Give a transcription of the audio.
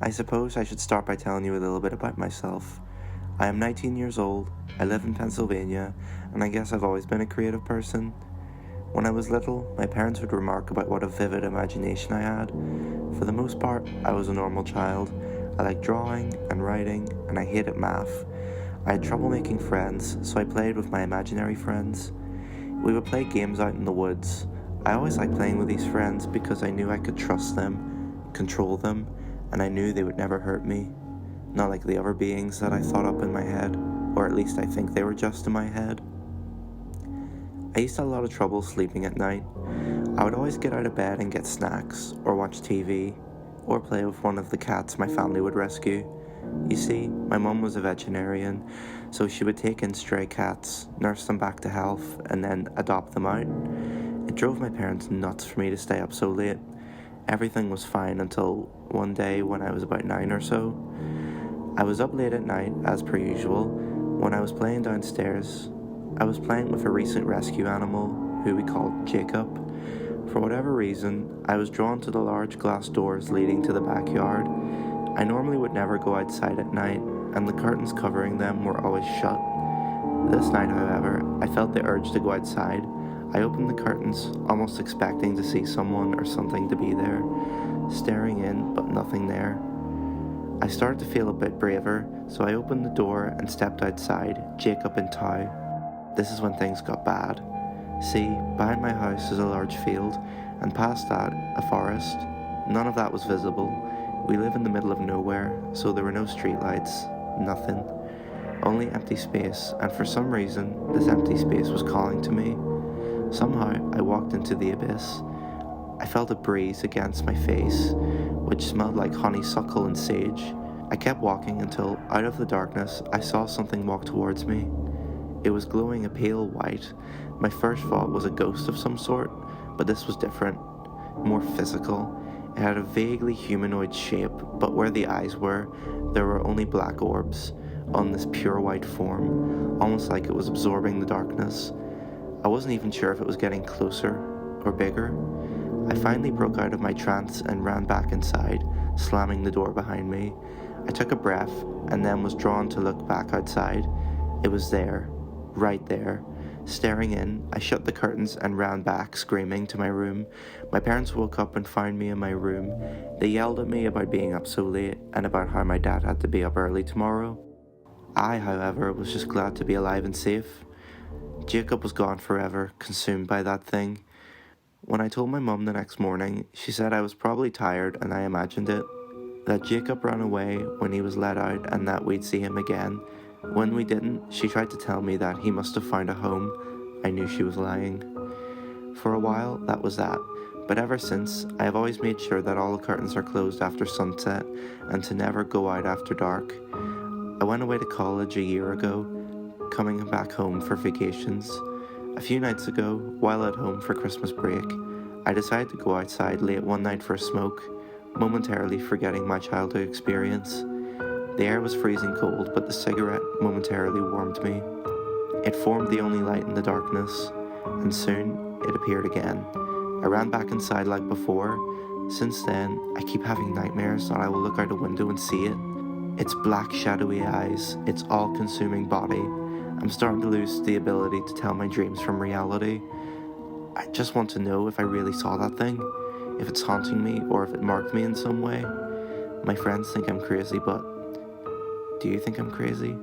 I suppose I should start by telling you a little bit about myself. I am 19 years old, I live in Pennsylvania, and I guess I've always been a creative person. When I was little, my parents would remark about what a vivid imagination I had. For the most part, I was a normal child. I liked drawing and writing, and I hated math. I had trouble making friends, so I played with my imaginary friends. We would play games out in the woods. I always liked playing with these friends because I knew I could trust them, control them, and I knew they would never hurt me. Not like the other beings that I thought up in my head, or at least I think they were just in my head. I used to have a lot of trouble sleeping at night. I would always get out of bed and get snacks, or watch TV, or play with one of the cats my family would rescue. You see, my mum was a veterinarian, so she would take in stray cats, nurse them back to health, and then adopt them out. It drove my parents nuts for me to stay up so late. Everything was fine until one day when I was about 9 or so. I was up late at night, as per usual. When I was playing downstairs, I was playing with a recent rescue animal, who we called Jacob. For whatever reason, I was drawn to the large glass doors leading to the backyard. I normally would never go outside at night, and the curtains covering them were always shut. This night, however, I felt the urge to go outside. I opened the curtains, almost expecting to see someone or something to be there, staring in, but nothing there. I started to feel a bit braver, so I opened the door and stepped outside, Jacob in tow. This is when things got bad. See, behind my house is a large field, and past that, a forest. None of that was visible. We live in the middle of nowhere, so there were no streetlights, nothing. Only empty space, and for some reason, this empty space was calling to me. Somehow, I walked into the abyss. I felt a breeze against my face, which smelled like honeysuckle and sage. I kept walking until, out of the darkness, I saw something walk towards me. It was glowing a pale white. My first thought was a ghost of some sort, but this was different, more physical. It had a vaguely humanoid shape, but where the eyes were, there were only black orbs on this pure white form, almost like it was absorbing the darkness. I wasn't even sure if it was getting closer or bigger. I finally broke out of my trance and ran back inside, slamming the door behind me. I took a breath and then was drawn to look back outside. It was there, right there. Staring in, I shut the curtains and ran back, screaming, to my room. My parents woke up and found me in my room. They yelled at me about being up so late and about how my dad had to be up early tomorrow. I, however, was just glad to be alive and safe. Jacob was gone forever, consumed by that thing. When I told my mum the next morning, she said I was probably tired and I imagined it. That Jacob ran away when he was let out and that we'd see him again. When we didn't, she tried to tell me that he must have found a home. I knew she was lying. For a while, that was that. But ever since, I have always made sure that all the curtains are closed after sunset and to never go out after dark. I went away to college a year ago, coming back home for vacations. A few nights ago, while at home for Christmas break, I decided to go outside late one night for a smoke, momentarily forgetting my childhood experience. The air was freezing cold, but the cigarette momentarily warmed me. It formed the only light in the darkness, and soon it appeared again. I ran back inside like before. Since then, I keep having nightmares that I will look out a window and see it. Its black shadowy eyes, its all-consuming body. I'm starting to lose the ability to tell my dreams from reality. I just want to know if I really saw that thing, if it's haunting me or if it marked me in some way. My friends think I'm crazy, but do you think I'm crazy?